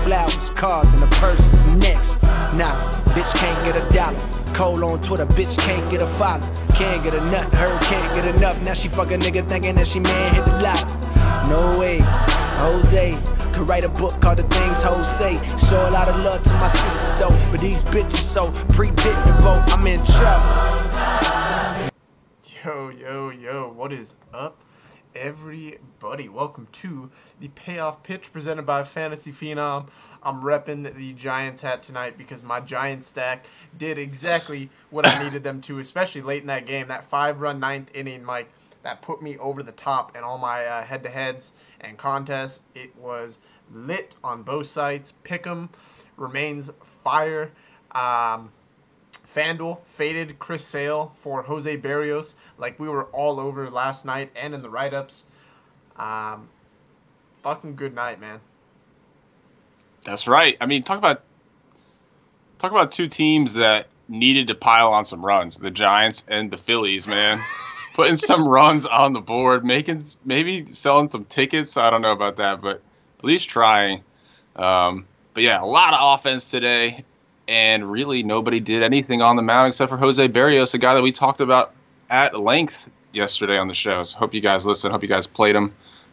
flowers, cards, and the purses next. Nah, bitch can't get a dollar. Cole on Twitter, bitch can't get a follow. Can't get a nut, her can't get enough. Now she fuck a nigga thinking that she man hit the lot. No way, Jose could write a book called The Things Hoes Say. Show a lot of love to my sisters though, but these bitches so predictable, I'm in trouble. Yo, what is up, everybody? Welcome to the Payoff Pitch presented by Fantasy Phenom. I'm repping the Giants hat tonight because my Giants stack did exactly what I needed them to, especially late in that game. That 5-run ninth inning, Mike, that put me over the top in all my head-to-heads and contests. It was lit on both sides. Pick'em remains fire. FanDuel faded Chris Sale for Jose Berrios like we were all over last night and in the write-ups. Fucking good night, man. That's right. I mean, talk about two teams that needed to pile on some runs. The Giants and the Phillies, man. Putting some runs on the board, maybe selling some tickets. I don't know about that, but at least trying. But yeah, a lot of offense today, and really nobody did anything on the mound except for Jose Berrios, a guy that we talked about at length yesterday on the show. So hope you guys listened. Hope you guys played him.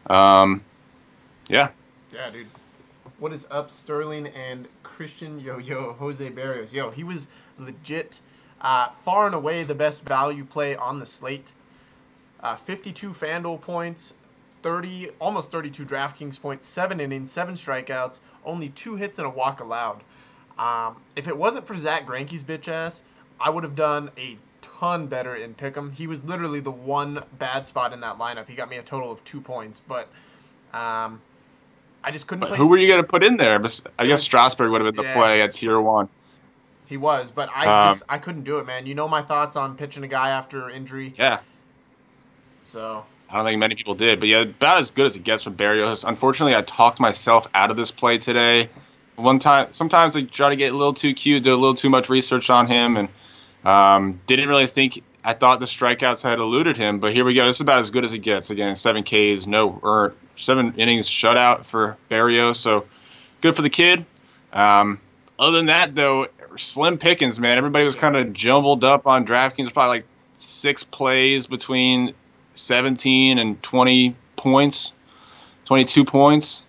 Yeah, dude. What is up, Sterling and Christian? Jose Berrios. He was legit, far and away the best value play on the slate. 52 FanDuel points, almost 32 DraftKings points, 7 innings, 7 strikeouts, only 2 hits and a walk allowed. If it wasn't for Zach Greinke's bitch ass, I would have done a ton better in Pick'em. He was literally the one bad spot in that lineup. He got me a total of 2 points, but I just couldn't play. Who were you going to put in there? I guess Strasburg would have been the play at tier 1. He was, but I couldn't do it, man. You know my thoughts on pitching a guy after injury. Yeah. So I don't think many people did, but yeah, about as good as it gets from Berrios. Unfortunately, I talked myself out of this play today. Sometimes I try to get a little too cute, do a little too much research on him, and didn't really think. I thought the strikeouts had eluded him, but here we go. This is about as good as it gets. Again, 7 Ks, 7 innings shutout for Berrios, so good for the kid. Other than that, though, slim pickings, man. Everybody was kind of jumbled up on DraftKings. Probably like 6 plays between 17 and 20 points, 22 points.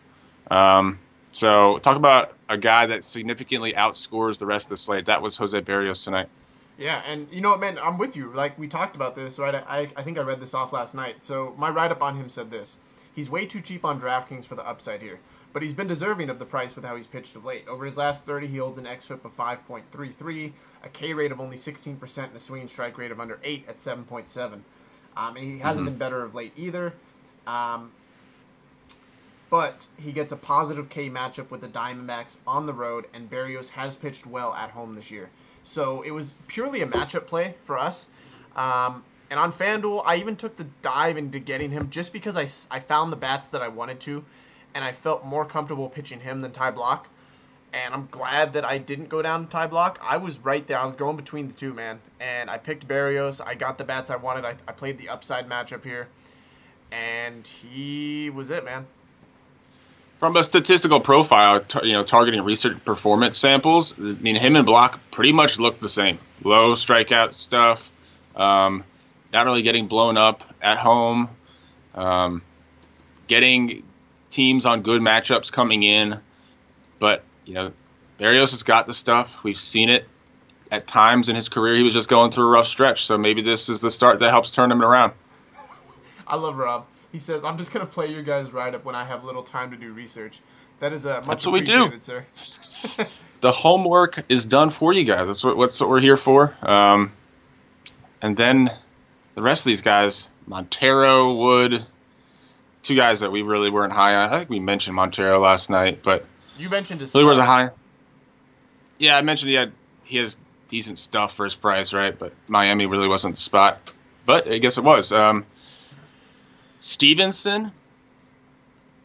So talk about a guy that significantly outscores the rest of the slate. That was Jose Berrios tonight. Yeah, and you know what, man, I'm with you. Like, we talked about this, right? I think I read this off last night. So my write-up on him said this. He's way too cheap on DraftKings for the upside here, but he's been deserving of the price with how he's pitched of late. Over his last 30, he holds an xFIP of 5.33, a K rate of only 16%, and a swinging strike rate of under 8 at 7.7. And he hasn't been better of late either. But he gets a positive K matchup with the Diamondbacks on the road, and Berrios has pitched well at home this year. So it was purely a matchup play for us. And on FanDuel, I even took the dive into getting him just because I found the bats that I wanted to, and I felt more comfortable pitching him than Ty Block. And I'm glad that I didn't go down to Ty Block. I was right there. I was going between the two, man. And I picked Berrios. I got the bats I wanted. I played the upside matchup here. And he was it, man. From a statistical profile, targeting research performance samples, I mean, him and Block pretty much look the same. Low strikeout stuff, not really getting blown up at home, getting teams on good matchups coming in. But, Berrios has got the stuff. We've seen it at times in his career. He was just going through a rough stretch, so maybe this is the start that helps turn him around. I love Rob. He says, I'm just going to play your guys' write-up when I have little time to do research. That is much appreciated, sir. The homework is done for you guys. That's what we're here for. And then the rest of these guys, Montero, Wood, 2 guys that we really weren't high on. I think we mentioned Montero last night, but you mentioned his really wasn't high. Yeah, I mentioned he has decent stuff for his price, right? But Miami really wasn't the spot. But I guess it was. Stevenson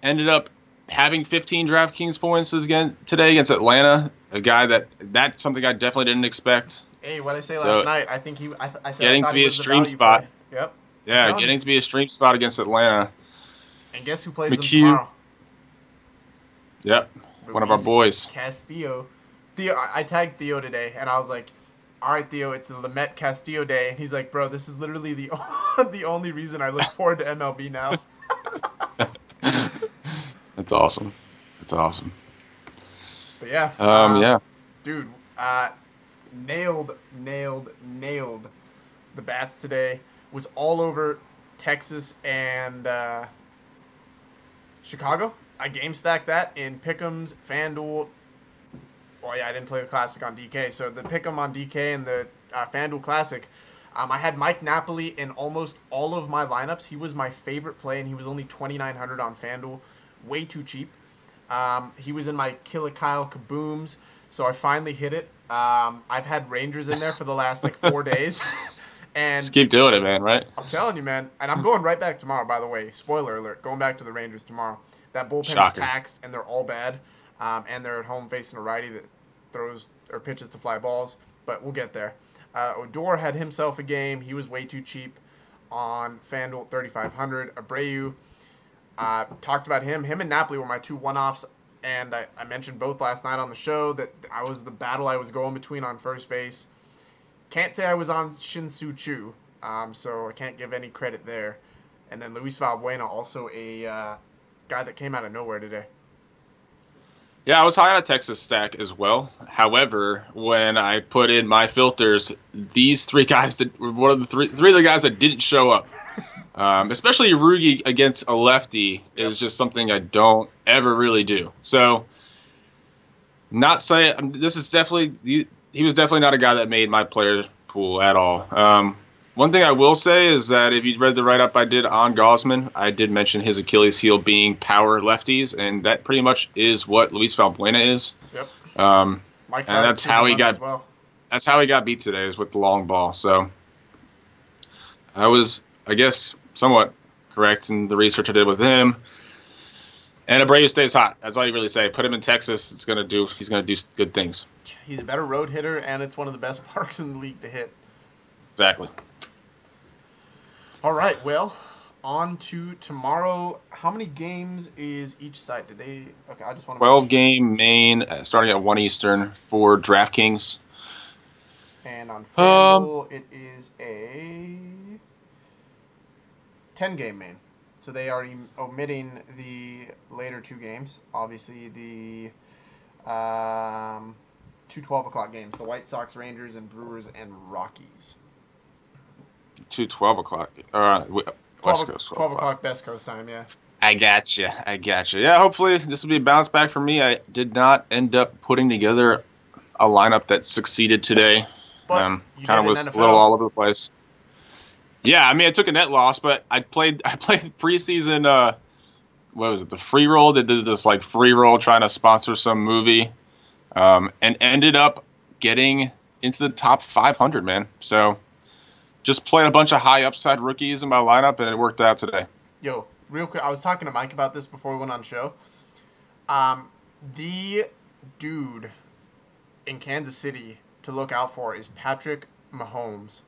ended up having 15 DraftKings points again today against Atlanta. A guy that's something I definitely didn't expect. Hey, what I say last night? I think I said getting I to be he a was stream the spot. Play. Yep. Yeah, getting to be a stream spot against Atlanta. And guess who plays them McHugh. tomorrow? Yep. One of our boys. Castillo. Theo, I tagged Theo today, and I was like, all right, Theo, it's the Lamet Castillo day. And he's like, bro, this is literally the the only reason I look forward to MLB now. That's awesome. That's awesome. But yeah. Yeah. Dude, nailed the bats today. Was all over Texas and Chicago. I game stacked that in Pick'ems, FanDuel. Well, yeah, I didn't play the Classic on DK. So the Pick'em on DK and the FanDuel Classic, I had Mike Napoli in almost all of my lineups. He was my favorite play, and he was only $2,900 on FanDuel. Way too cheap. He was in my Killer Kyle Kabooms, so I finally hit it. I've had Rangers in there for the last, 4 days. And just keep doing it, man, right? I'm telling you, man. And I'm going right back tomorrow, by the way. Spoiler alert. Going back to the Rangers tomorrow. That bullpen's taxed, and they're all bad. And they're at home facing a righty that throws or pitches to fly balls. But we'll get there. Odor had himself a game. He was way too cheap on FanDuel, $3,500. Abreu, talked about him. Him and Napoli were my two one-offs. And I mentioned both last night on the show that I was the battle I was going between on first base. Can't say I was on Shin-Soo Choo, so I can't give any credit there. And then Luis Valbuena, also a guy that came out of nowhere today. Yeah, I was high on a Texas stack as well. However, when I put in my filters, these three guys were one of the three of the guys that didn't show up. Especially Rugi against a lefty is just something I don't ever really do. So, not saying this is definitely he was definitely not a guy that made my player pool at all. One thing I will say is that if you read the write-up I did on Gausman, I did mention his Achilles heel being power lefties, and that pretty much is what Luis Valbuena is. Yep. And that's how he got. Well. That's how he got beat today, is with the long ball. So I was, I guess, somewhat correct in the research I did with him. And Abreu stays hot. That's all you really say. Put him in Texas. He's gonna do good things. He's a better road hitter, and it's one of the best parks in the league to hit. Exactly. All right. Well, on to tomorrow. How many games is each site? Did they? Okay, I just want to. 12-game main, starting at 1 Eastern for DraftKings. And on FanDuel, it is a 10-game main. So they are omitting the later two games. Obviously, the two 12 o'clock games. The White Sox, Rangers, and Brewers, and Rockies. 12 o'clock. West Coast. 12 o'clock Best Coast time, yeah. I gotcha. Yeah, hopefully this will be a bounce back for me. I did not end up putting together a lineup that succeeded today. But kind of was a little all over the place. Yeah, I mean, I took a net loss, but I played preseason. What was it? The free roll. They did this free roll trying to sponsor some movie, and ended up getting into the top 500, man. So just played a bunch of high upside rookies in my lineup, and it worked out today. Yo, real quick, I was talking to Mike about this before we went on show. The dude in Kansas City to look out for is Patrick Mahomes.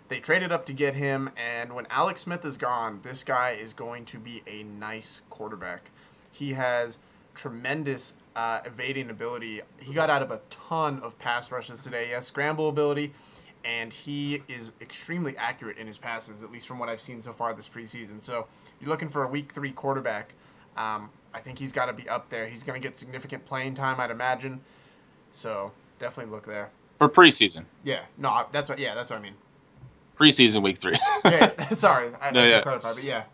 They traded up to get him, and when Alex Smith is gone, this guy is going to be a nice quarterback. He has tremendous evading ability. He got out of a ton of pass rushes today. He has scramble ability, and he is extremely accurate in his passes, at least from what I've seen so far this preseason. So you're looking for a Week 3 quarterback. I think he's got to be up there. He's going to get significant playing time, I'd imagine. So definitely look there. For preseason. Yeah. No, that's what I mean. Preseason Week 3. Yeah, sorry. I should clarify, but yeah.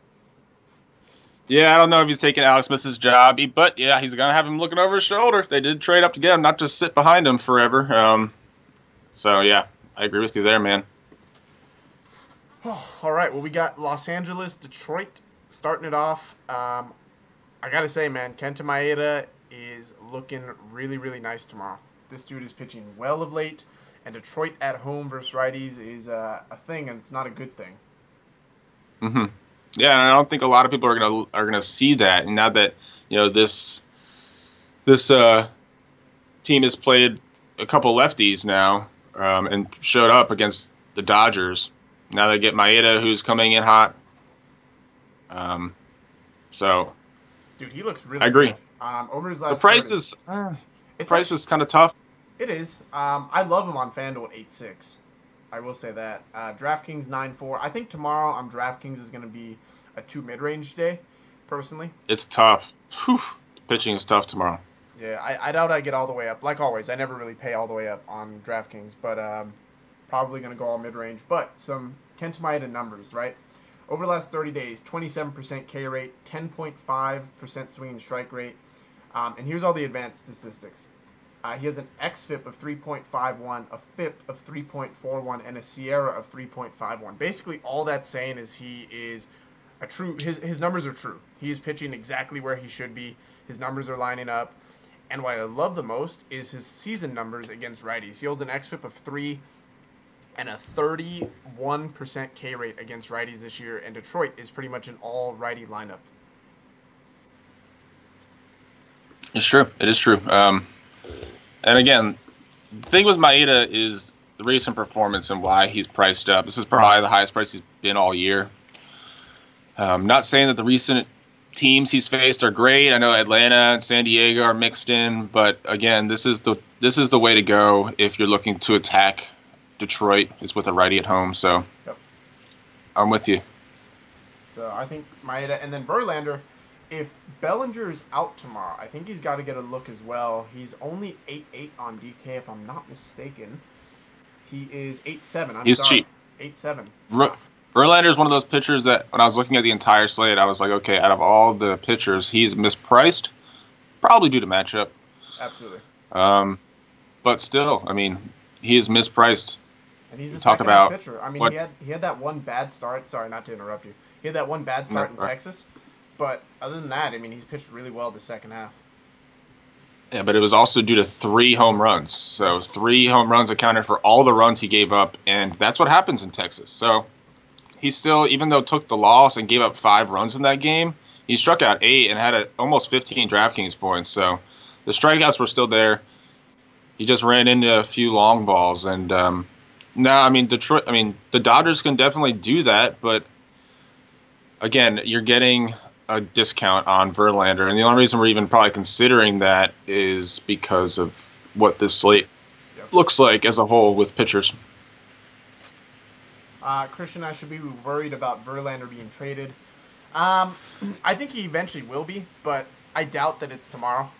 Yeah, I don't know if he's taking Alex Smith's job, but yeah, he's going to have him looking over his shoulder. They did trade up to get him, not just sit behind him forever. So, yeah, I agree with you there, man. All right, well, we got Los Angeles, Detroit starting it off. I got to say, man, Kenta Maeda is looking really, really nice tomorrow. This dude is pitching well of late. And Detroit at home versus righties is a thing, and it's not a good thing. Mm-hmm. Yeah, and I don't think a lot of people are gonna see that. And now that this team has played a couple lefties now and showed up against the Dodgers. Now they get Maeda, who's coming in hot. So, dude, he looks really. I agree. Good. Over his The last price start, is it's price is kind of tough. it is. I love him on FanDuel at 8.6. I will say that. DraftKings 9.4. I think tomorrow on DraftKings is going to be a 2 mid-range day, personally. It's tough. Whew. Pitching is tough tomorrow. Yeah, I doubt I get all the way up. Like always, I never really pay all the way up on DraftKings, but probably going to go all mid-range. But some Kenta Maeda numbers, right? Over the last 30 days, 27% K rate, 10.5% swing and strike rate. And here's all the advanced statistics. He has an xFIP of 3.51, a FIP of 3.41, and a Sierra of 3.51. Basically, all that's saying is he is a true. His numbers are true. He is pitching exactly where he should be. His numbers are lining up. And what I love the most is his season numbers against righties. He holds an xFIP of 3 and a 31% K rate against righties this year. And Detroit is pretty much an all righty lineup. It's true. It is true. And again, the thing with Maeda is the recent performance and why he's priced up. This is probably the highest price he's been all year. Not saying that the recent teams he's faced are great. I know Atlanta and San Diego are mixed in, but again, this is the way to go if you're looking to attack Detroit. Is with a righty at home. So Yep. I'm with you. So I think Maeda, and then Verlander. If Bellinger is out tomorrow, I think he's got to get a look as well. He's only 8.8 on DK, if I'm not mistaken. He is 8.7. He's cheap. 8.7. Verlander is one of those pitchers that when I was looking at the entire slate, I was like, okay, out of all the pitchers, he's mispriced, probably due to matchup. Absolutely. But still, I mean, he is mispriced. And he's a talk second about pitcher. I mean, what, he had that one bad start. Sorry, not to interrupt you. He had that one bad start in Texas. But other than that, I mean, he's pitched really well the second half. Yeah, but it was also due to 3 home runs. So 3 home runs accounted for all the runs he gave up, and that's what happens in Texas. So he still, even though took the loss and gave up 5 runs in that game, he struck out 8 and had almost 15 DraftKings points. So the strikeouts were still there. He just ran into a few long balls. And no, I mean, Detroit, I mean, the Dodgers can definitely do that, but again, you're getting a discount on Verlander, and the only reason we're even probably considering that is because of what this slate looks like as a whole with pitchers. Christian, I should be worried about Verlander being traded. I think he eventually will be, but I doubt that it's tomorrow.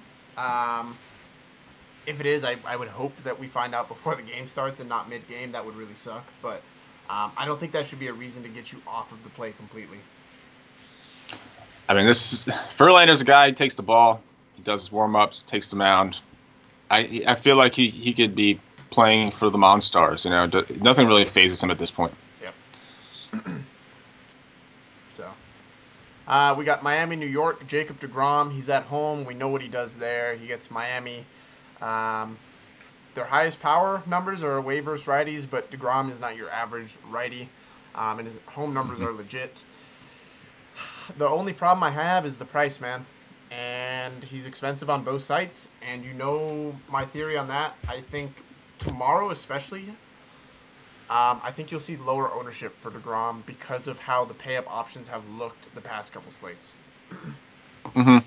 If it is, I would hope that we find out before the game starts and not mid-game. That would really suck, but I don't think that should be a reason to get you off of the play completely. I mean, Verlander's a guy who takes the ball, he does his warm-ups, takes the mound. I feel like he could be playing for the Monstars. You know, nothing really phases him at this point. Yep. So, we got Miami, New York. Jacob deGrom, he's at home. We know what he does there. He gets Miami. Their highest power numbers are away versus righties, but deGrom is not your average righty, and his home numbers are legit. The only problem I have is the price, man. And he's expensive on both sites. And you know my theory on that. I think tomorrow especially, I think you'll see lower ownership for deGrom because of how the pay-up options have looked the past couple slates. Mm-hmm.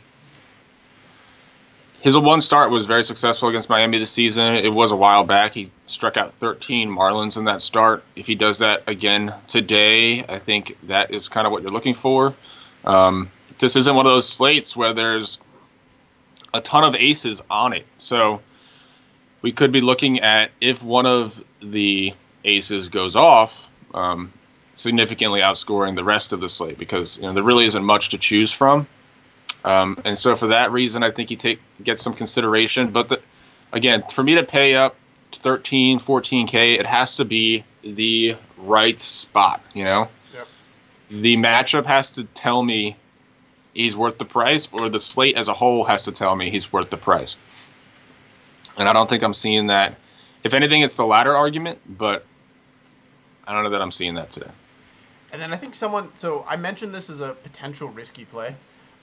His one start was very successful against Miami this season. It was a while back. He struck out 13 Marlins in that start. If he does that again today, I think that is kind of what you're looking for. This isn't one of those slates where there's a ton of aces on it. So we could be looking at, if one of the aces goes off, significantly outscoring the rest of the slate, because there really isn't much to choose from. And so for that reason, I think you get some consideration. But again, for me to pay up to 13, 14K, it has to be the right spot, Yep. The matchup has to tell me he's worth the price, or the slate as a whole has to tell me he's worth the price. And I don't think I'm seeing that. If anything, it's the latter argument, but I don't know that I'm seeing that today. And then I think so I mentioned this as a potential risky play.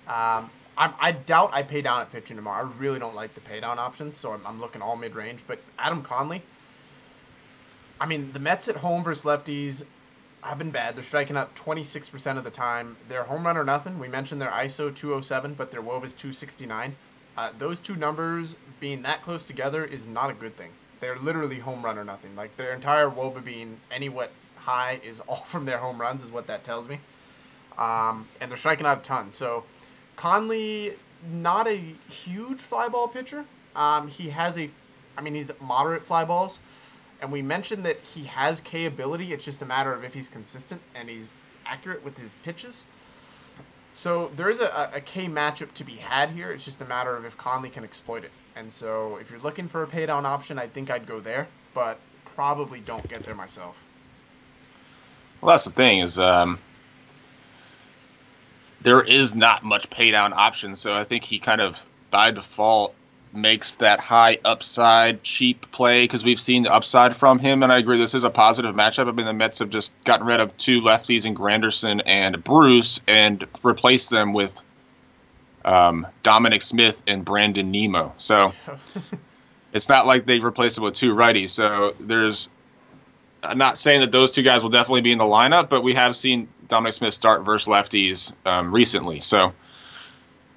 I doubt I pay down at pitching tomorrow. I really don't like the pay down options, so I'm looking all mid-range. But Adam Conley, I mean, the Mets at home versus lefties have been bad. They're striking out 26% of the time. They're home run or nothing. We mentioned their ISO 207, but their WOBA is 269. Those two numbers being that close together is not a good thing. They're literally home run or nothing. Like their entire WOBA being anywhat high is all from their home runs is what that tells me. And they're striking out a ton. So Conley, not a huge fly ball pitcher. He's moderate fly balls. And we mentioned that he has K ability. It's just a matter of if he's consistent and he's accurate with his pitches. So there is a K matchup to be had here. It's just a matter of if Conley can exploit it. And so if you're looking for a pay down option, I think I'd go there, but probably don't get there myself. Well, that's the thing is there is not much pay down option. So I think he kind of by default makes that high upside cheap play because we've seen the upside from him. And I agree, this is a positive matchup. I mean, the Mets have just gotten rid of two lefties in Granderson and Bruce and replaced them with Dominic Smith and Brandon Nemo. So it's not like they replaced him with two righties. So I'm not saying that those two guys will definitely be in the lineup, but we have seen Dominic Smith start versus lefties recently. So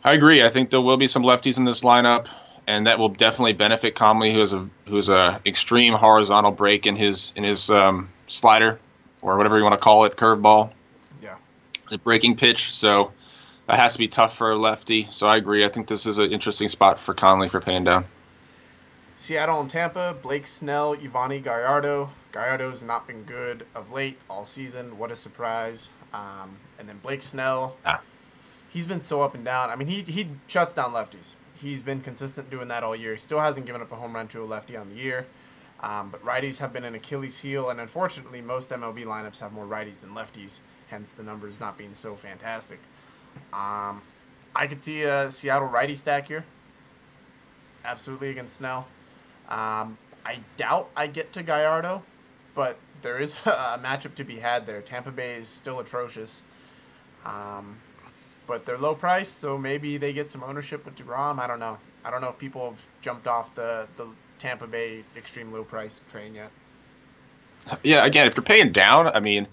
I agree. I think there will be some lefties in this lineup, and that will definitely benefit Conley, who's a extreme horizontal break in his slider or whatever you want to call it, curveball. Yeah, the breaking pitch. So that has to be tough for a lefty. So I agree. I think this is an interesting spot for Conley for paying down. Seattle and Tampa, Blake Snell, Yvonne Gallardo. Gallardo's not been good of late all season. What a surprise. And then Blake Snell, he's been so up and down. I mean, he shuts down lefties. He's been consistent doing that all year. He still hasn't given up a home run to a lefty on the year. But righties have been an Achilles heel, and unfortunately, most MLB lineups have more righties than lefties, hence the numbers not being so fantastic. I could see a Seattle righty stack here. Absolutely against Snell. I doubt I get to Gallardo, but there is a matchup to be had there. Tampa Bay is still atrocious. But they're low price, so maybe they get some ownership with DeGrom. I don't know. I don't know if people have jumped off the Tampa Bay extreme low price train yet. Yeah, again, if you're paying down, I mean,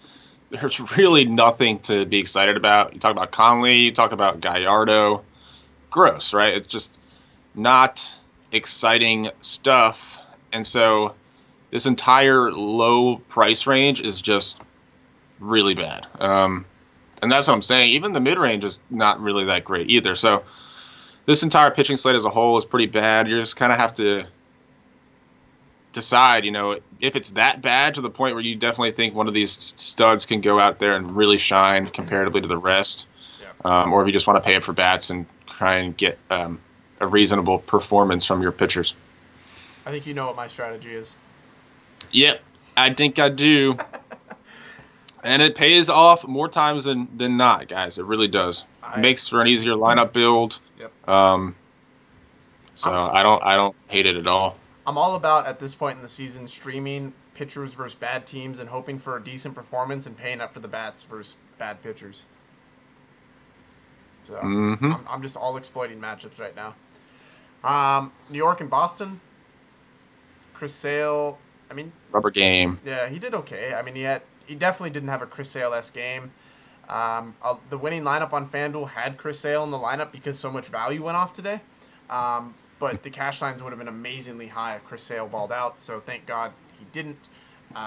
there's really nothing to be excited about. You talk about Conley, you talk about Gallardo. Gross, right? It's just not exciting stuff. And so this entire low price range is just really bad. And that's what I'm saying. Even the mid-range is not really that great either. So this entire pitching slate as a whole is pretty bad. You just kind of have to decide, if it's that bad to the point where you definitely think one of these studs can go out there and really shine comparatively to the rest. Yeah. Or if you just want to pay up for bats and try and get a reasonable performance from your pitchers. I think you know what my strategy is. Yep, I think I do. And it pays off more times than not, guys. It really does. It makes for an easier lineup build. Yep. So I don't hate it at all. I'm all about, at this point in the season, streaming pitchers versus bad teams and hoping for a decent performance and paying up for the bats versus bad pitchers. So I'm just all exploiting matchups right now. New York and Boston. Chris Sale, rubber game. Yeah, he did okay. I mean, he definitely didn't have a Chris Sale-esque game. The winning lineup on FanDuel had Chris Sale in the lineup because so much value went off today. But the cash lines would have been amazingly high if Chris Sale balled out. So thank God he didn't,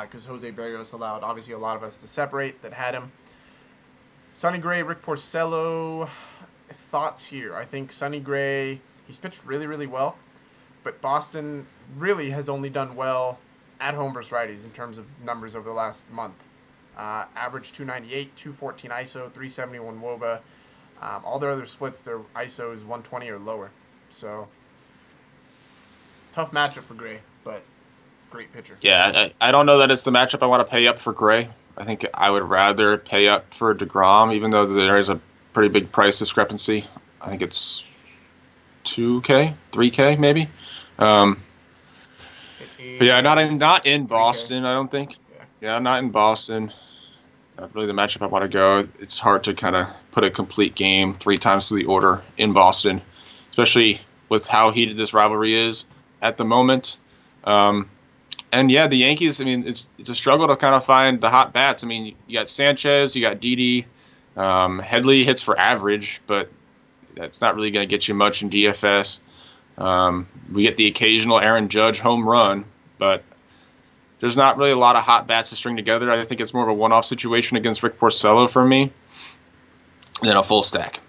because Jose Berrios allowed obviously a lot of us to separate that had him. Sonny Gray, Rick Porcello, thoughts here. I think Sonny Gray, he's pitched really, really well. But Boston really has only done well at home versus righties in terms of numbers over the last month. Average 298, 214 ISO, 371 WOBA. All their other splits, their ISO is 120 or lower. So, tough matchup for Gray, but great pitcher. Yeah, I don't know that it's the matchup I want to pay up for Gray. I think I would rather pay up for DeGrom, even though there is a pretty big price discrepancy. I think it's $2K, $3K maybe. But yeah, not in Boston, I don't think. Yeah, not in Boston. Not really the matchup I want to go. It's hard to kind of put a complete game 3 times to the order in Boston, especially with how heated this rivalry is at the moment. And yeah, the Yankees, it's a struggle to kind of find the hot bats. You got Sanchez, you got Didi. Headley hits for average, but that's not really going to get you much in DFS. We get the occasional Aaron Judge home run, but there's not really a lot of hot bats to string together. I think it's more of a one-off situation against Rick Porcello for me than a full stack.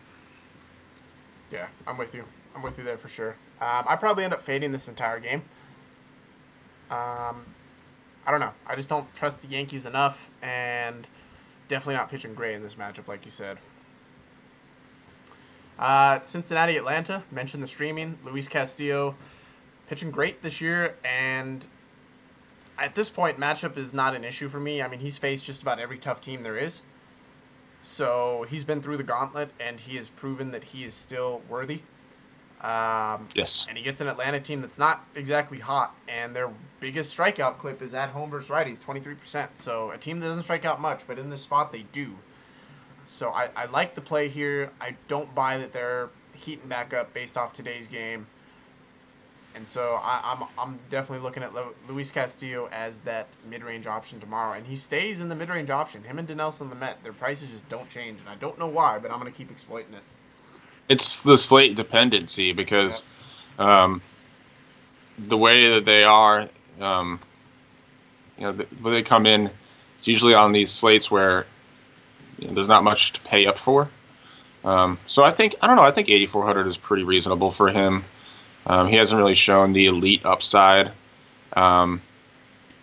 Yeah, I'm with you. I'm with you there for sure. I probably end up fading this entire game. I don't know. I just don't trust the Yankees enough, and definitely not pitching great in this matchup, like you said. Cincinnati, Atlanta. Mentioned the streaming. Luis Castillo pitching great this year, and at this point, matchup is not an issue for me. I mean, he's faced just about every tough team there is. So he's been through the gauntlet, and he has proven that he is still worthy. Yes. And he gets an Atlanta team that's not exactly hot, and their biggest strikeout clip is at home versus righties, 23%. So a team that doesn't strike out much, but in this spot they do. So I like the play here. I don't buy that they're heating back up based off today's game. And so I'm definitely looking at Luis Castillo as that mid-range option tomorrow. And he stays in the mid-range option. Him and Dinelson Lamet, their prices just don't change. And I don't know why, but I'm going to keep exploiting it. It's the slate dependency because the way that they are, when they come in, it's usually on these slates where there's not much to pay up for. So I think 8,400 is pretty reasonable for him. He hasn't really shown the elite upside,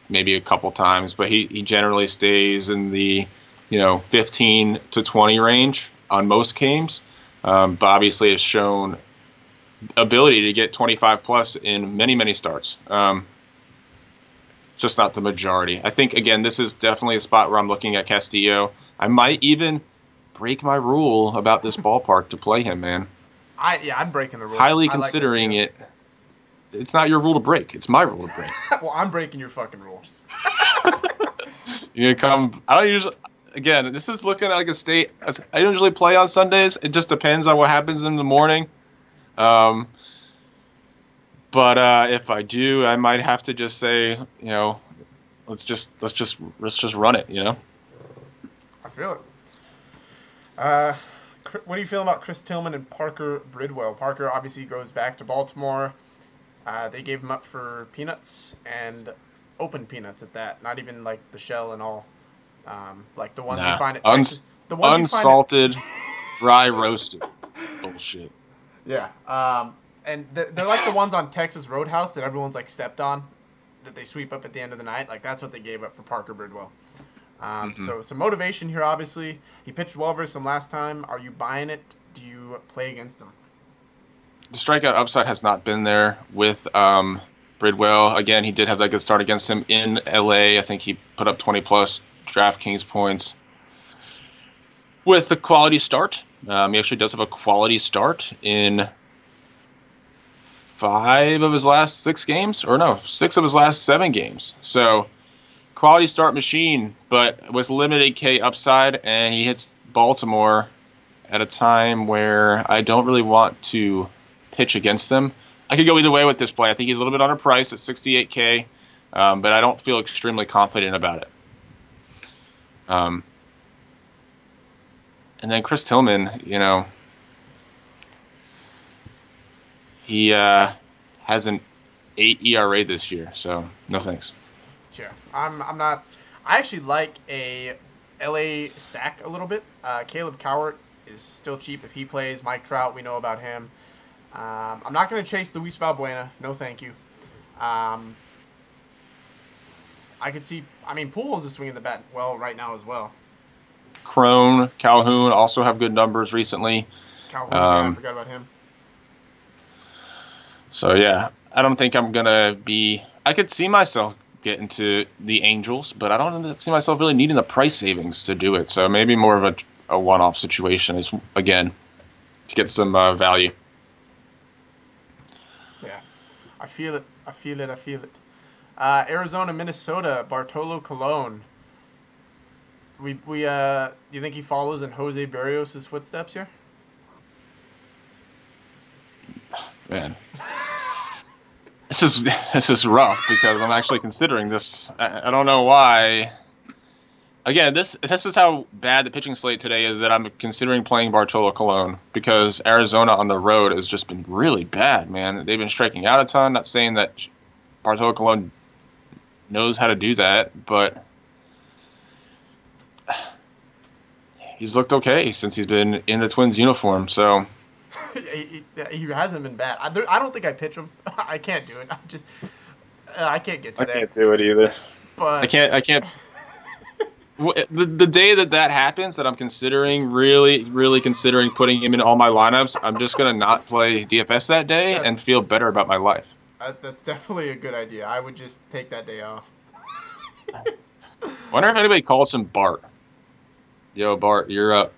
maybe a couple times, but he generally stays in the 15 to 20 range on most games. But obviously has shown ability to get 25 plus in many starts. Just not the majority. I think again this is definitely a spot where I'm looking at Castillo. I might even break my rule about this ballpark to play him, man. I'm breaking the rule. Highly considering it. It's not your rule to break. It's my rule to break. Well, I'm breaking your fucking rule. You're gonna come. I don't usually. Again, this is looking like a state. I usually play on Sundays. It just depends on what happens in the morning. But if I do, I might have to just say, let's just run it. I feel it. What do you feel about Chris Tillman and Parker Bridwell? Parker obviously goes back to Baltimore. They gave him up for peanuts and open peanuts at that. Not even like the shell and all. Like the ones you find at Texas. The ones unsalted, dry roasted. Bullshit. Yeah. And they're like the ones on Texas Roadhouse that everyone's like stepped on, that they sweep up at the end of the night. Like that's what they gave up for Parker Bridwell. So some motivation here, obviously. He pitched well versus him last time. Are you buying it? Do you play against him? The strikeout upside has not been there with Bridwell. Again, he did have that good start against him in LA. I think he put up 20 plus DraftKings points with a quality start. He actually does have a quality start in 5 of his last 6 games, or no, 6 of his last 7 games. So quality start machine, but with limited K upside, and he hits Baltimore at a time where I don't really want to pitch against them. I could go either way with this play. I think he's a little bit underpriced at 68K, but I don't feel extremely confident about it. And then Chris Tillman, he has an 8 ERA this year, so no thanks. Sure. I'm not. I actually like a LA stack a little bit. Caleb Cowart is still cheap if he plays. Mike Trout, we know about him. I'm not going to chase Luis Valbuena. No, thank you. I could see. I mean, Pujols is swinging the bat well right now as well. Crone, Calhoun also have good numbers recently. Calhoun, I forgot about him. So yeah, I don't think I'm gonna be. I could see myself getting to the Angels, but I don't see myself really needing the price savings to do it. So maybe more of a one-off situation is again to get some value. Yeah, I feel it. Arizona, Minnesota, Bartolo Colon. You think he follows in Jose Berrios' footsteps here? Man, this is rough because I'm actually considering this. I don't know why Again, this is how bad the pitching slate today is that I'm considering playing Bartolo Colon because Arizona on the road has just been really bad, man. They've been striking out a ton. Not saying that Bartolo Colon knows how to do that, but he's looked okay since he's been in the Twins uniform. So he hasn't been bad. I don't think I pitch him. I can't do it. I can't get to that. I can't do it either. But I can't. The day that happens, that I'm really considering putting him in all my lineups, I'm just gonna not play DFS that day and feel better about my life. That's definitely a good idea. I would just take that day off. Wonder if anybody calls him Bart. Yo, Bart, you're up.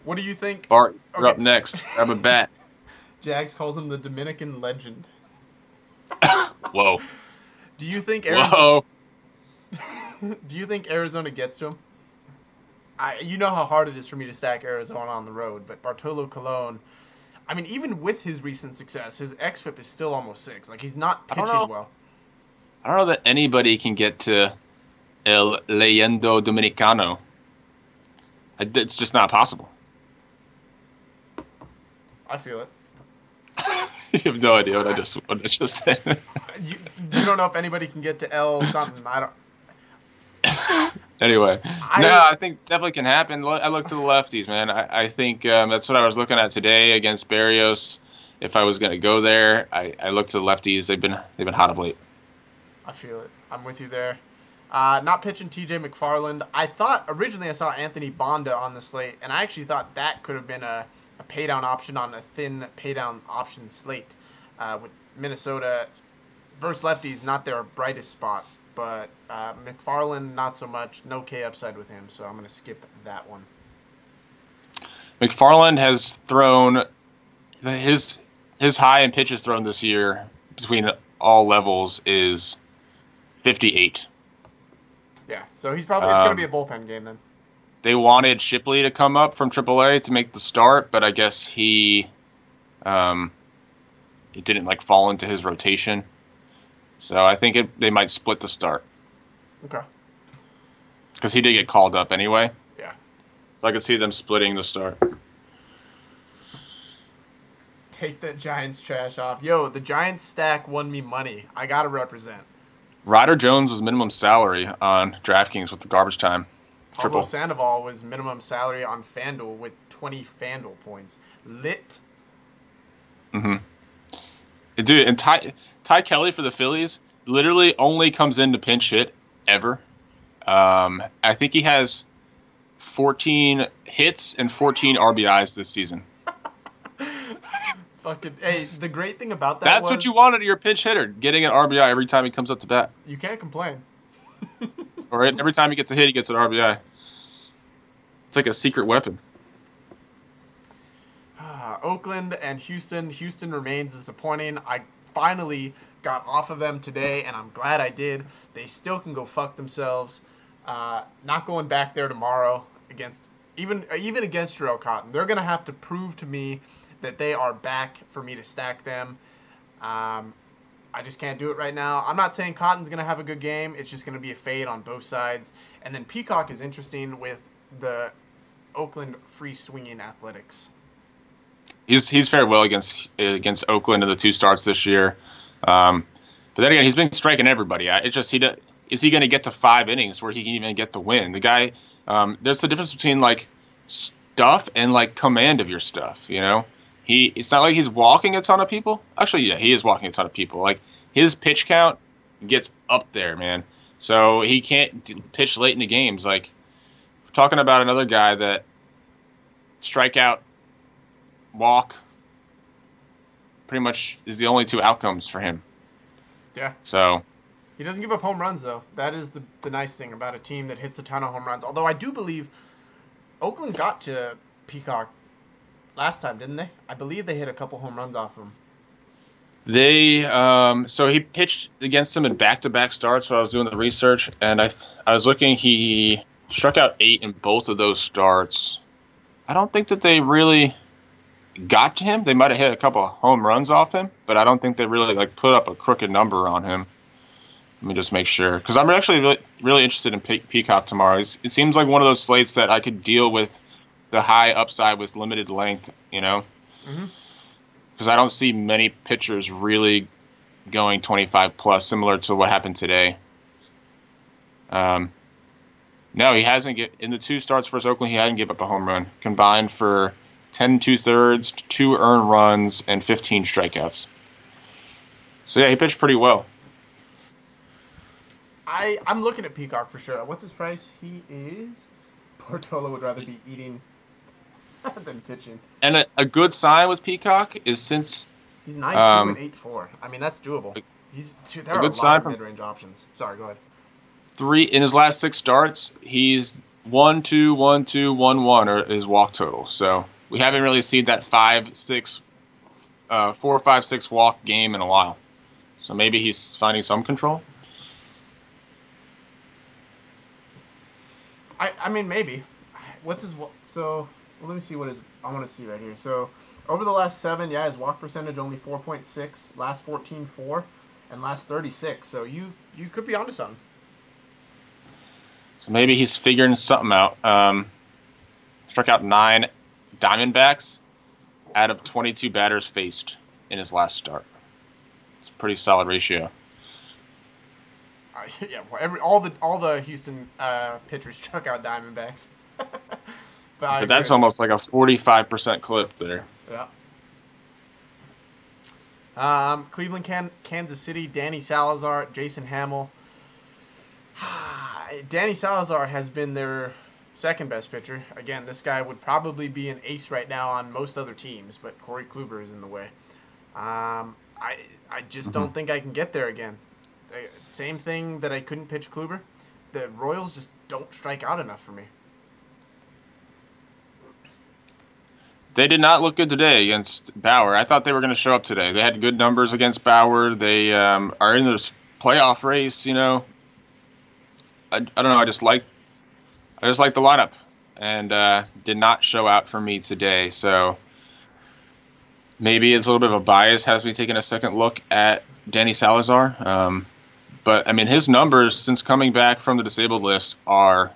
What do you think? Bart, you're up next. Grab a bat. Jags calls him the Dominican legend. Whoa. Do you think Do you think Arizona gets to him? You know how hard it is for me to stack Arizona on the road, but Bartolo Colon, I mean, even with his recent success, his xFIP is still almost 6. Like, he's not pitching well. I don't know that anybody can get to El Leyendo Dominicano. It's just not possible. I feel it. You have no idea what I just said. You don't know if anybody can get to L something. I don't. Anyway, I think definitely can happen. I look to the lefties, man. I think that's what I was looking at today against Barrios. If I was going to go there, I look to the lefties. They've been hot of late. I feel it. I'm with you there. Not pitching T.J. McFarland. I thought originally I saw Anthony Bonda on the slate, and I actually thought that could have been a paydown option on a thin paydown option slate. With Minnesota versus lefties, not their brightest spot. But McFarland, not so much. No K upside with him, so I'm going to skip that one. McFarland has thrown his high in pitches thrown this year between all levels is 58. Yeah, so he's probably it's going to be a bullpen game then. They wanted Shipley to come up from AAA to make the start, but I guess he didn't fall into his rotation. So I think they might split the start. Okay. Because he did get called up anyway. Yeah. So I could see them splitting the start. Take that Giants trash off. Yo, the Giants stack won me money. I got to represent. Ryder Jones was minimum salary on DraftKings with the garbage time. Pablo Sandoval was minimum salary on FanDuel with 20 FanDuel points. Lit. Mm-hmm. Dude, and Ty Kelly for the Phillies literally only comes in to pinch hit ever. I think he has 14 hits and 14 RBIs this season. Fucking hey, the great thing about that's what you wanted of your pinch hitter, getting an RBI every time he comes up to bat. You can't complain. Or every time he gets a hit, he gets an RBI. It's like a secret weapon. Oakland and Houston. Houston remains disappointing. I finally got off of them today, and I'm glad I did. They still can go fuck themselves. Not going back there tomorrow against even against Jarrell Cotton. They're gonna have to prove to me that they are back for me to stack them. I just can't do it right now. I'm not saying Cotton's gonna have a good game. It's just gonna be a fade on both sides. And then Peacock is interesting with the Oakland free swinging athletics. He's fared well against Oakland in the 2 starts this year, but then again, he's been striking everybody. Is he going to get to 5 innings where he can even get the win? The guy, there's the difference between stuff and command of your stuff. You know, it's not like he's walking a ton of people. Actually, yeah, he is walking a ton of people. His pitch count gets up there, man. So he can't pitch late in the games. We're talking about another guy that strikeout, walk pretty much is the only 2 outcomes for him. Yeah. So he doesn't give up home runs, though. That is the nice thing about a team that hits a ton of home runs. Although I do believe Oakland got to Peacock last time, didn't they? I believe they hit a couple home runs off him. They so he pitched against them in back-to-back starts while I was doing the research, and I was looking. He struck out 8 in both of those starts. I don't think that they really got to him. They might have hit a couple of home runs off him, but I don't think they really put up a crooked number on him. Let me just make sure, because I'm actually really interested in Peacock tomorrow. It seems like one of those slates that I could deal with the high upside with limited length, because I don't see many pitchers really going 25 plus, similar to what happened today. No, he hasn't in the 2 starts versus Oakland. He hadn't given up a home run, combined for 10 2/3, 2 earned runs, and 15 strikeouts. So yeah, he pitched pretty well. I'm looking at Peacock for sure. What's his price? He is. Portola would rather be eating than pitching. And a good sign with Peacock is since he's 9.2 and 8.4. I mean, that's doable. There are a lot of mid-range options. Sorry, go ahead. 3 in his last 6 starts, he's 1-2, 1-2, 1-1 are his walk total. So we haven't really seen that 4-5-6 walk game in a while. So maybe he's finding some control. I mean, maybe. What's his so? Well, let me see what his. I want to see right here. So over the last 7, his walk percentage only 4.6. Last 14, 4, and last 36. So you could be onto something. So maybe he's figuring something out. Struck out 9 Diamondbacks out of 22 batters faced in his last start. It's a pretty solid ratio. Yeah, well, all the Houston pitchers struck out Diamondbacks. but that's almost like a 45% clip there. Yeah. Cleveland, Kansas City, Danny Salazar, Jason Hamill. Danny Salazar has been their second best pitcher. Again, this guy would probably be an ace right now on most other teams, but Corey Kluber is in the way. I just don't think I can get there again. Same thing that I couldn't pitch Kluber. The Royals just don't strike out enough for me. They did not look good today against Bauer. I thought they were going to show up today. They had good numbers against Bauer. They are in this playoff race. I don't know. I just like the lineup, and did not show out for me today. So maybe it's a little bit of a bias, has me taking a second look at Danny Salazar. But I mean, his numbers since coming back from the disabled list are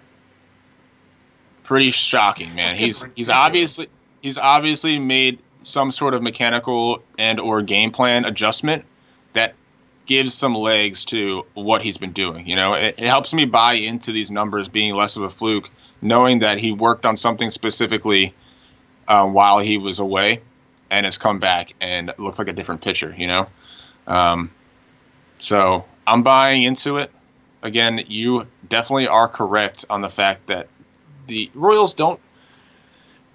pretty shocking, man. He's obviously made some sort of mechanical and or game plan adjustment that gives some legs to what he's been doing. It helps me buy into these numbers being less of a fluke, knowing that he worked on something specifically while he was away and has come back and looked like a different pitcher, So I'm buying into it. Again, you definitely are correct on the fact that the Royals don't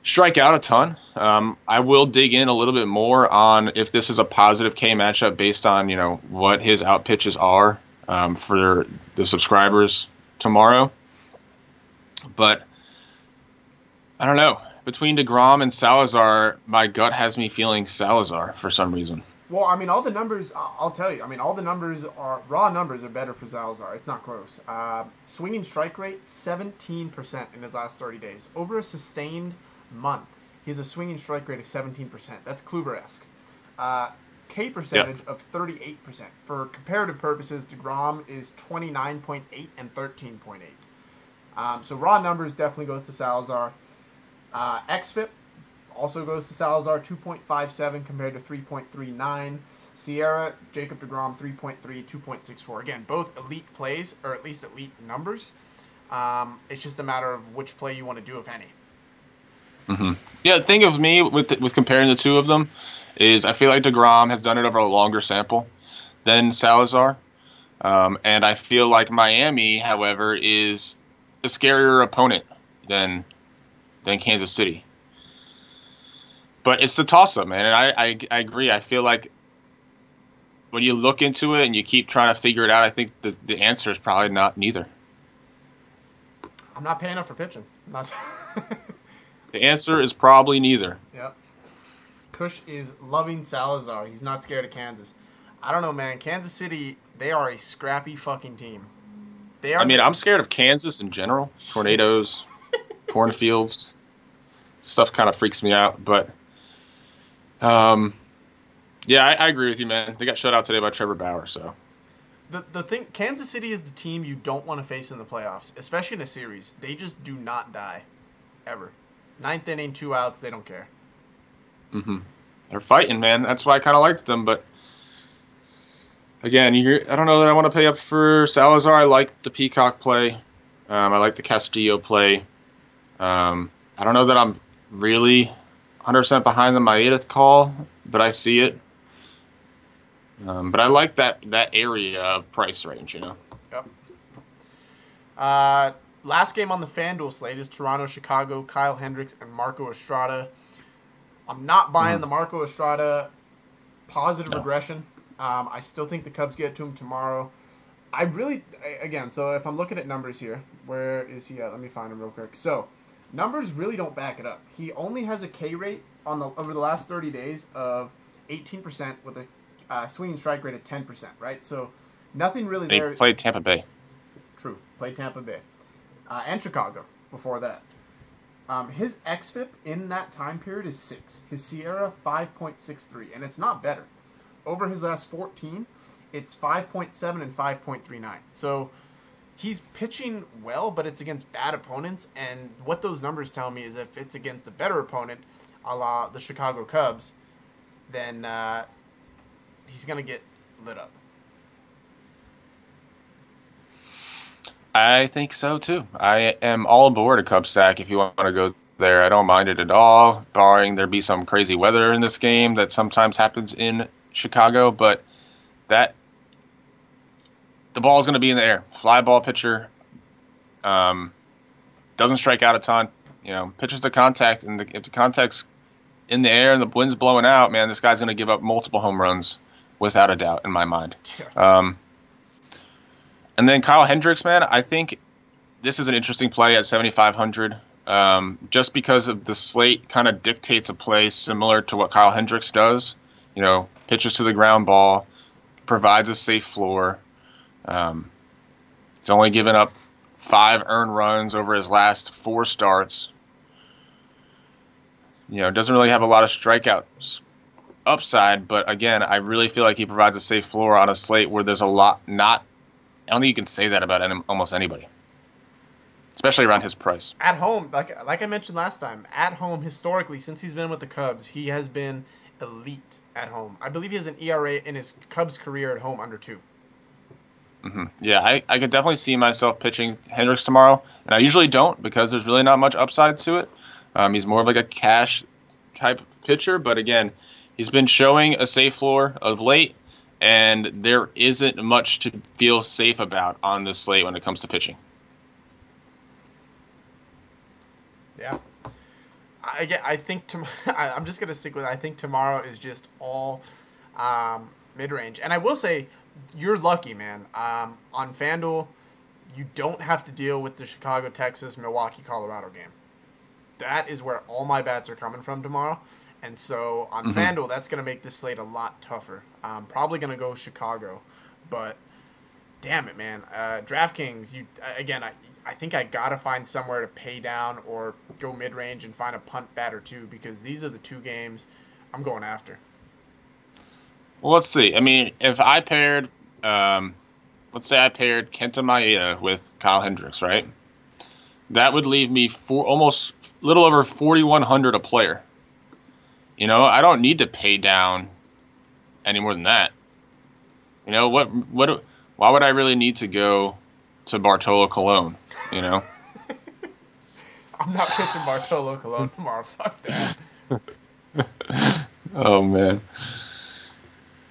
strike out a ton. I will dig in a little bit more on if this is a positive K matchup based on, what his out pitches are for the subscribers tomorrow. But I don't know. Between DeGrom and Salazar, my gut has me feeling Salazar for some reason. Well, I mean, all the numbers, I'll tell you. I mean, all the numbers raw numbers are better for Salazar. It's not close. Swinging strike rate, 17% in his last 30 days. Over a sustained month, he has a swinging strike rate of 17%. That's Kluber-esque. K percentage of 38%. For comparative purposes, DeGrom is 29.8 and 13.8. So raw numbers definitely goes to Salazar. XFIP also goes to Salazar, 2.57 compared to 3.39. Sierra, Jacob deGrom, 3.3, 2.64. Again, both elite plays, or at least elite numbers. It's just a matter of which play you want to do, if any. Mm-hmm. Yeah, the thing of me with comparing the two of them is I feel like DeGrom has done it over a longer sample than Salazar. And I feel like Miami, however, is a scarier opponent than Kansas City. But it's the toss-up, man, and I agree. I feel like when you look into it and you keep trying to figure it out, I think the answer is probably neither. I'm not paying up for pitching. The answer is probably neither. Yep. Kush is loving Salazar. He's not scared of Kansas. I don't know, man. Kansas City, they are a scrappy fucking team. I'm scared of Kansas in general. Tornadoes, cornfields, stuff kind of freaks me out, but yeah, I agree with you, man. They got shut out today by Trevor Bauer, so The thing, Kansas City is the team you don't want to face in the playoffs, especially in a series. They just do not die, ever. Ninth inning, 2 outs, they don't care. They're fighting, man. That's why I kind of liked them. But again, I don't know that I want to pay up for Salazar. I like the Peacock play. I like the Castillo play. I don't know that I'm really 100% behind the Maeda call, but I see it. But I like that area of price range, you know. Yep. Last game on the FanDuel slate is Toronto, Chicago, Kyle Hendricks, and Marco Estrada. I'm not buying the Marco Estrada positive regression. I still think the Cubs get to him tomorrow. So if I'm looking at numbers here, where is he at? Let me find him real quick. So, numbers really don't back it up. He only has a K rate over the last 30 days of 18% with a swinging strike rate of 10%, right? So, nothing really there. He played Tampa Bay. True. Played Tampa Bay. And Chicago before that. His xFIP in that time period is 6. His Sierra, 5.63. And it's not better. Over his last 14, it's 5.7 and 5.39. So he's pitching well, but it's against bad opponents. And what those numbers tell me is if it's against a better opponent, a la the Chicago Cubs, then he's going to get lit up. I think so, too. I am all aboard a Cub stack if you want to go there. I don't mind it at all, barring there be some crazy weather in this game that sometimes happens in Chicago. But the ball is going to be in the air. Fly ball pitcher, doesn't strike out a ton. You know, pitches to contact, and if the contact's in the air and the wind's blowing out, man, this guy's going to give up multiple home runs without a doubt in my mind. And then Kyle Hendricks, man, I think this is an interesting play at 7,500. Just because of the slate kind of dictates a play similar to what Kyle Hendricks does. You know, pitches to the ground ball, provides a safe floor. He's only given up 5 earned runs over his last 4 starts. You know, doesn't really have a lot of strikeouts upside, but again, I really feel like he provides a safe floor on a slate where there's a lot I don't think you can say that about almost anybody, especially around his price. At home, like I mentioned last time, at home, historically, since he's been with the Cubs, he has been elite at home. I believe he has an ERA in his Cubs career at home under 2. Yeah, I could definitely see myself pitching Hendricks tomorrow, and I usually don't because there's really not much upside to it. He's more of like a cash type pitcher, but again, he's been showing a safe floor of late. And there isn't much to feel safe about on this slate when it comes to pitching. Yeah. I think I'm just going to stick with it. I think tomorrow is just all mid-range. And I will say, you're lucky, man. On FanDuel, you don't have to deal with the Chicago, Texas, Milwaukee, Colorado game. That is where all my bats are coming from tomorrow. And so on FanDuel, that's going to make this slate a lot tougher. I'm probably going to go Chicago. But damn it, man. DraftKings, I think I got to find somewhere to pay down or go mid-range and find a punt bat or two because these are the 2 games I'm going after. Well, let's see. I mean, if I paired, let's say I paired Kenta Maeda with Kyle Hendricks, right? That would leave me almost a little over 4,100 a player. You know, I don't need to pay down any more than that. You know, why would I really need to go to Bartolo Colon, you know? I'm not pitching Bartolo Colon tomorrow. Fuck that. Oh, man.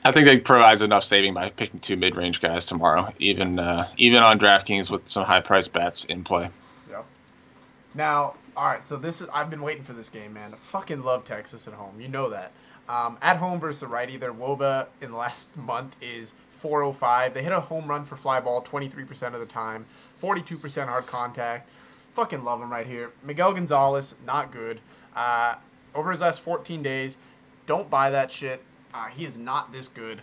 I think that provides enough saving by picking 2 mid-range guys tomorrow, even on DraftKings with some high-priced bats in play. Yep. Now, all right, so I've been waiting for this game, man. I fucking love Texas at home. You know that. At home versus a righty, their WOBA in the last month is 405. They hit a home run for fly ball 23% of the time, 42% hard contact. Fucking love him right here. Miguel Gonzalez, not good. Over his last 14 days, don't buy that shit. He is not this good.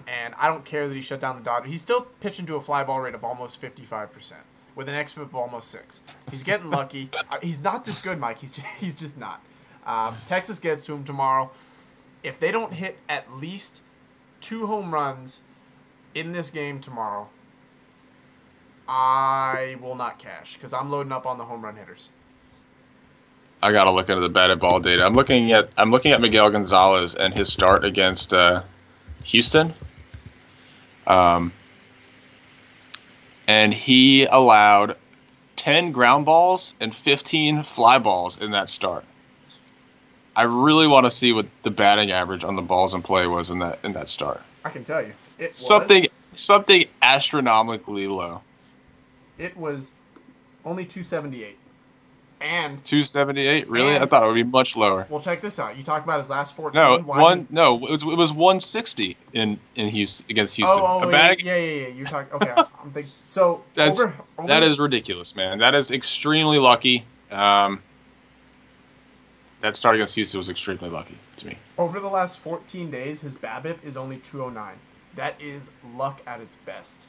And I don't care that he shut down the Dodgers. He's still pitching to a fly ball rate of almost 55%. With an xFIP of almost 6. He's getting lucky. He's not this good, Mike. He's just not. Texas gets to him tomorrow. If they don't hit at least 2 home runs in this game tomorrow, I will not cash because I'm loading up on the home run hitters. I gotta look into the batted ball data. I'm looking at Miguel Gonzalez and his start against Houston. And he allowed 10 ground balls and 15 fly balls in that start. I really want to see what the batting average on the balls in play was in that start. I can tell you. It Something astronomically low. It was only 278. And 278? Really? I thought it would be much lower. Well, check this out. You talked about his last 14. No, it was 160 in Houston against Houston. Yeah. You talk. Okay, I'm thinking. So that is ridiculous, man. That is extremely lucky. That start against Houston was extremely lucky to me. Over the last 14 days, his BABIP is only 209. That is luck at its best.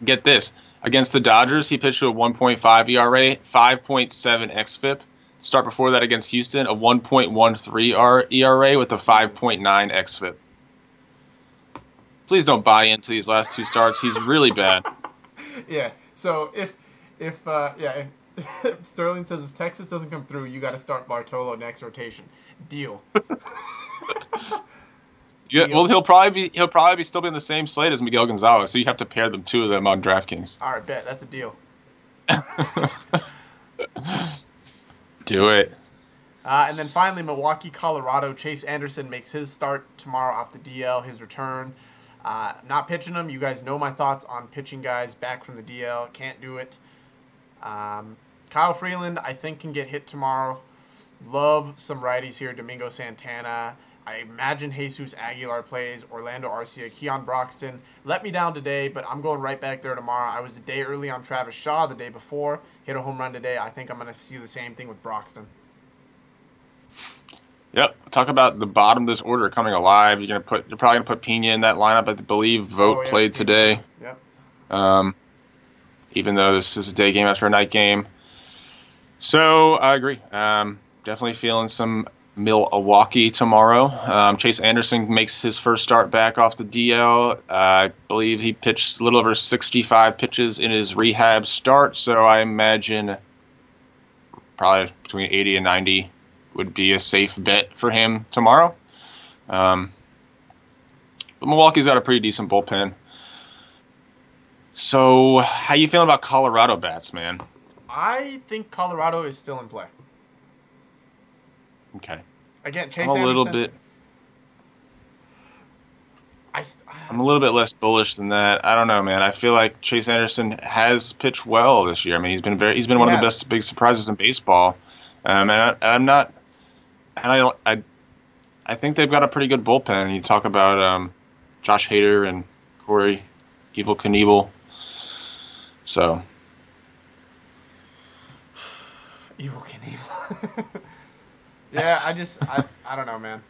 Get this. Against the Dodgers, he pitched to a 1.5 ERA, 5.7 xFIP. Start before that against Houston, a 1.13 ERA with a 5.9 xFIP. Please don't buy into these last two starts. He's really bad. Yeah. So if Sterling says if Texas doesn't come through, you got to start Bartolo next rotation. Deal. Yeah, well, he'll probably be still be in the same slate as Miguel Gonzalez, so you have to pair the two of them on DraftKings. All right, bet that's a deal. Do it. And then finally, Milwaukee, Colorado. Chase Anderson makes his start tomorrow off the DL. His return. Not pitching him. You guys know my thoughts on pitching guys back from the DL. Can't do it. Kyle Freeland, I think, can get hit tomorrow. Love some righties here. Domingo Santana. I imagine Jesus Aguilar plays, Orlando Arcia, Keon Broxton. Let me down today, but I'm going right back there tomorrow. I was a day early on Travis Shaw the day before. Hit a home run today. I think I'm going to see the same thing with Broxton. Yep. Talk about the bottom of this order coming alive. You're probably gonna put Pena in that lineup. I believe Vogt played today. Yep. Even though this is a day game after a night game. So I agree. Definitely feeling some Milwaukee tomorrow. Chase Anderson makes his first start back off the DL. I believe he pitched a little over 65 pitches in his rehab start, so I imagine probably between 80 and 90 would be a safe bet for him tomorrow. But Milwaukee's got a pretty decent bullpen. So how you feeling about Colorado bats, man? I think Colorado is still in play. Okay. Again, Chase I'm a little Anderson, bit. I'm a little bit less bullish than that. I don't know, man. I feel like Chase Anderson has pitched well this year. I mean, he's been one of the best big surprises in baseball. I think they've got a pretty good bullpen. You talk about Josh Hader and Corey Evil Knievel. So. Evil Knievel. Yeah, I don't know, man.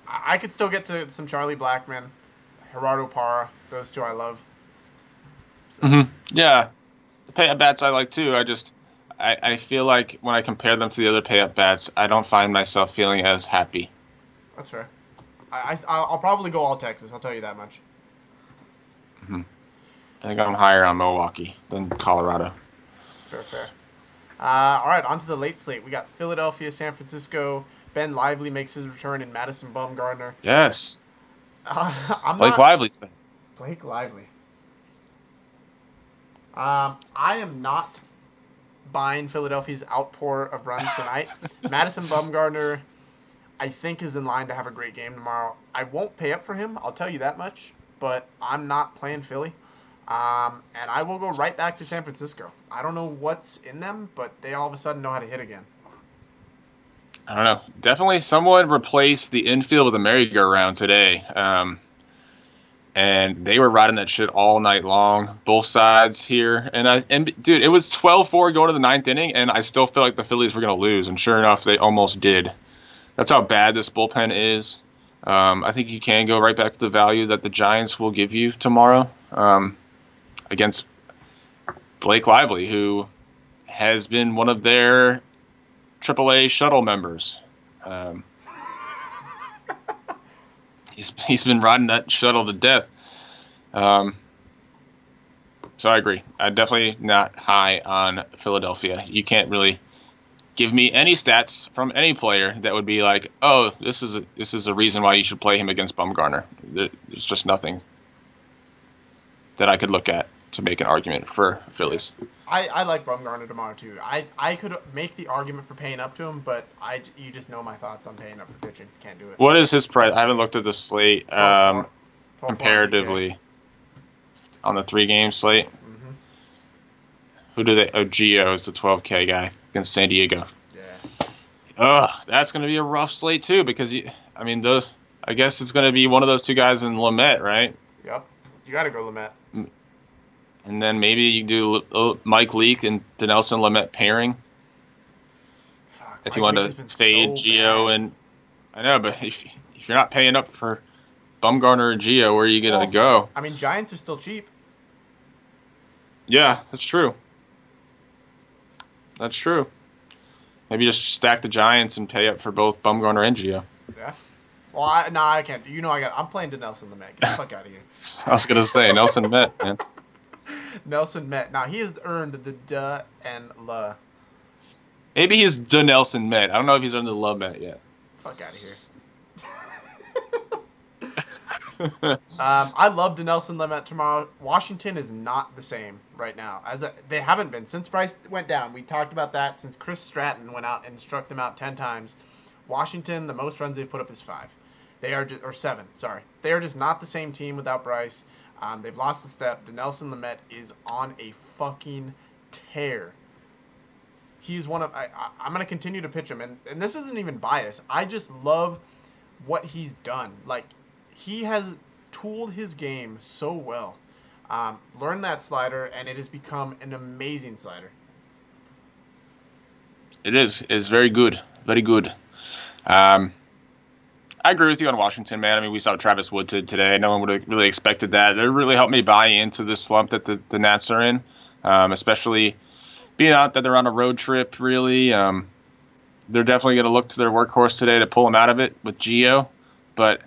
I could still get to some Charlie Blackmon, Gerardo Parra. Those two I love. So. Yeah. The pay-up bats I like too. I feel like when I compare them to the other pay-up bats, I don't find myself feeling as happy. That's fair. I'll probably go all Texas. I'll tell you that much. I think I'm higher on Milwaukee than Colorado. Fair. All right, on to the late slate. We got Philadelphia, San Francisco. Ben Lively makes his return in Madison Bumgarner. Yes. Blake Lively's been. Blake Lively. I am not buying Philadelphia's outpour of runs tonight. Madison Bumgarner, I think, is in line to have a great game tomorrow. I won't pay up for him, I'll tell you that much, but I'm not playing Philly. And I will go right back to San Francisco. I don't know what's in them, but they all of a sudden know how to hit again. I don't know. Definitely someone replaced the infield with a merry-go-round today. And they were riding that shit all night long, both sides here. And dude, it was 12-4 going to the ninth inning, and I still feel like the Phillies were going to lose. And sure enough, they almost did. That's how bad this bullpen is. I think you can go right back to the value that the Giants will give you tomorrow. Against Blake Lively, who has been one of their AAA shuttle members. He's been riding that shuttle to death. So I agree. I'm definitely not high on Philadelphia. You can't really give me any stats from any player that would be like, oh, this is a reason why you should play him against Bumgarner. There's just nothing that I could look at to make an argument for Phillies. I like Bumgarner tomorrow too. I could make the argument for paying up to him, but you just know my thoughts on paying up for pitching. Can't do it. What is his price? I haven't looked at the slate 12-4 comparatively on the 3-game slate. Mm-hmm. Who do they? Oh, Gio is the 12K guy against San Diego. Yeah. Ugh, that's going to be a rough slate too because I guess it's going to be one of those two guys in Lamet, right? Yep. You got to go Lamet. And then maybe you do Mike Leake and Dinelson Lamet pairing. Fuck, if you want to fade Gio and I know, but if you're not paying up for Bumgarner or Gio, where are you gonna go? I mean, Giants are still cheap. Yeah, that's true. That's true. Maybe just stack the Giants and pay up for both Bumgarner and Gio. Yeah. Well, I can't. You know, I'm playing to Nelson Lamet. Get the fuck out of here. I was gonna say Nelson Met, man. Nelson Met. Now he has earned the duh and la. Maybe he's the Nelson Met. I don't know if he's earned the love Met yet. Fuck out of here. I love Dinelson Lamet tomorrow. Washington is not the same right now they haven't been since Bryce went down. We talked about that since Chris Stratton went out and struck them out 10 times. Washington, the most runs they've put up is 5. They are or 7. Sorry, they are just not the same team without Bryce. They've lost a step. Dinelson Lamet is on a fucking tear. He's one of I'm gonna continue to pitch him, and this isn't even bias. I just love what he's done. Like, he has tooled his game so well. Learned that slider, and it has become an amazing slider. It is. It's very good. Very good. I agree with you on Washington, man. I mean, we saw Travis Wood today. No one would have really expected that. They really helped me buy into this slump that the Nats are in, especially being out that they're on a road trip, really. They're definitely going to look to their workhorse today to pull them out of it with Gio. But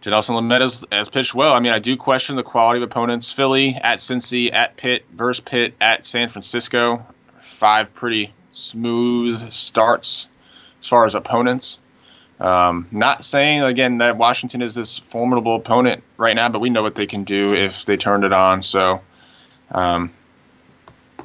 Dinelson Lamet has pitched well. I mean, I do question the quality of opponents. Philly, at Cincy, at Pitt, versus Pitt, at San Francisco. 5 pretty smooth starts as far as opponents. Not saying, again, that Washington is this formidable opponent right now, but we know what they can do if they turned it on. So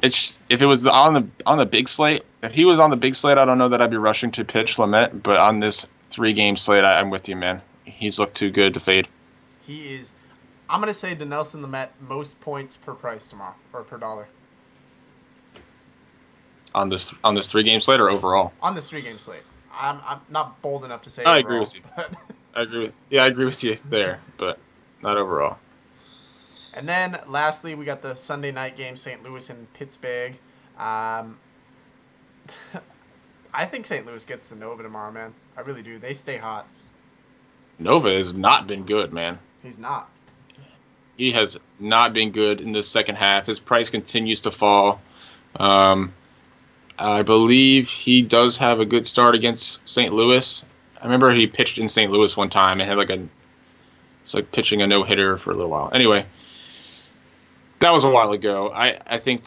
if it was on the big slate, if he was on the big slate, I don't know that I'd be rushing to pitch Lamet. But on this 3-game slate, I'm with you, man. He's looked too good to fade. He is. I'm going to say Dinelson Lamet most points per price tomorrow, or per dollar. On this 3-game slate or overall? On this 3-game slate. I'm not bold enough to say I overall, agree with you. But I agree with you there, but not overall. And then, lastly, we got the Sunday night game, St. Louis and Pittsburgh. I think St. Louis gets the Nova tomorrow, man. I really do. They stay hot. Nova has not been good, man. He's not. He has not been good in the second half. His price continues to fall. I believe he does have a good start against St. Louis. I remember he pitched in St. Louis one time and had it's like pitching a no-hitter for a little while. Anyway, that was a while ago. I think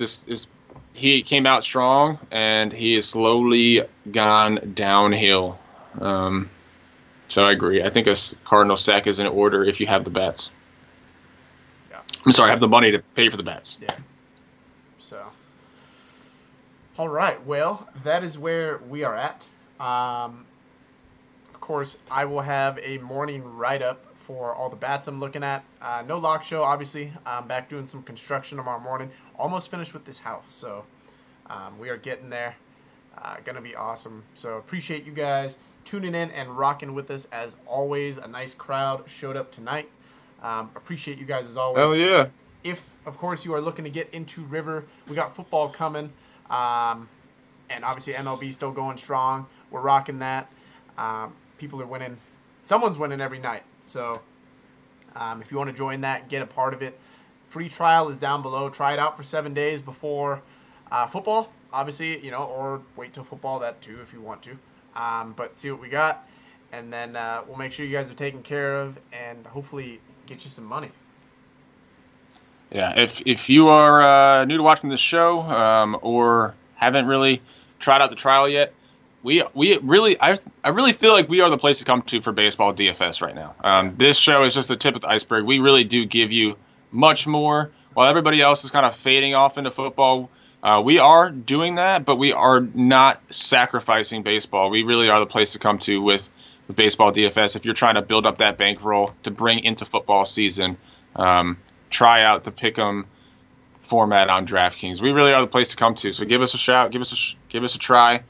he came out strong, and he has slowly gone downhill. So I agree. I think a Cardinal stack is in order if you have the bats. Yeah. I'm sorry, have the money to pay for the bats. Yeah. So, all right. Well, that is where we are at. Of course, I will have a morning write-up for all the bats I'm looking at. No lock show, obviously. I'm back doing some construction tomorrow morning. Almost finished with this house, so we are getting there. Gonna be awesome. So appreciate you guys tuning in and rocking with us as always. A nice crowd showed up tonight. Appreciate you guys as always. Hell yeah. If, of course, you are looking to get into River, we got football coming. And obviously MLB still going strong. We're rocking that. People are winning. Someone's winning every night. So if you want to join that, get a part of it. Free trial is down below. Try it out for 7 days before football, obviously, or wait till football, that too, if you want to. But see what we got. And then we'll make sure you guys are taken care of and hopefully get you some money. Yeah, if you are new to watching this show or haven't really tried out the trial yet, we really I really feel like we are the place to come to for baseball DFS right now. This show is just the tip of the iceberg. We really do give you much more. While everybody else is kind of fading off into football, we are doing that, but we are not sacrificing baseball. We really are the place to come to with baseball DFS if you're trying to build up that bankroll to bring into football season. Try out the pick'em format on DraftKings. We really are the place to come to. So give us a shout, give us a try.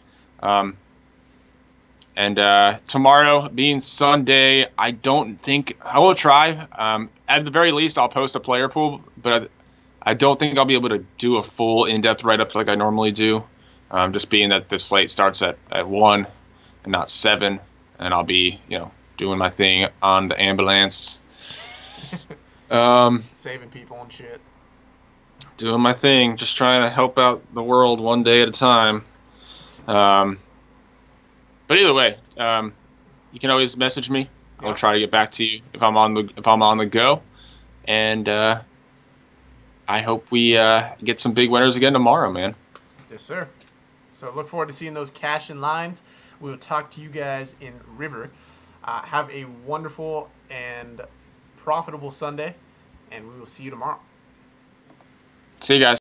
And tomorrow being Sunday, I don't think I will try. At the very least, I'll post a player pool, but I don't think I'll be able to do a full in-depth write-up like I normally do. Just being that the slate starts at 1 and not 7, and I'll be doing my thing on the ambulance. Saving people and shit. Doing my thing, just trying to help out the world one day at a time. But either way, you can always message me. I'll try to get back to you if I'm on the go. And I hope we get some big winners again tomorrow, man. Yes, sir. So look forward to seeing those cash in lines. We will talk to you guys in River. Have a wonderful and profitable Sunday, and we will see you tomorrow. See you guys.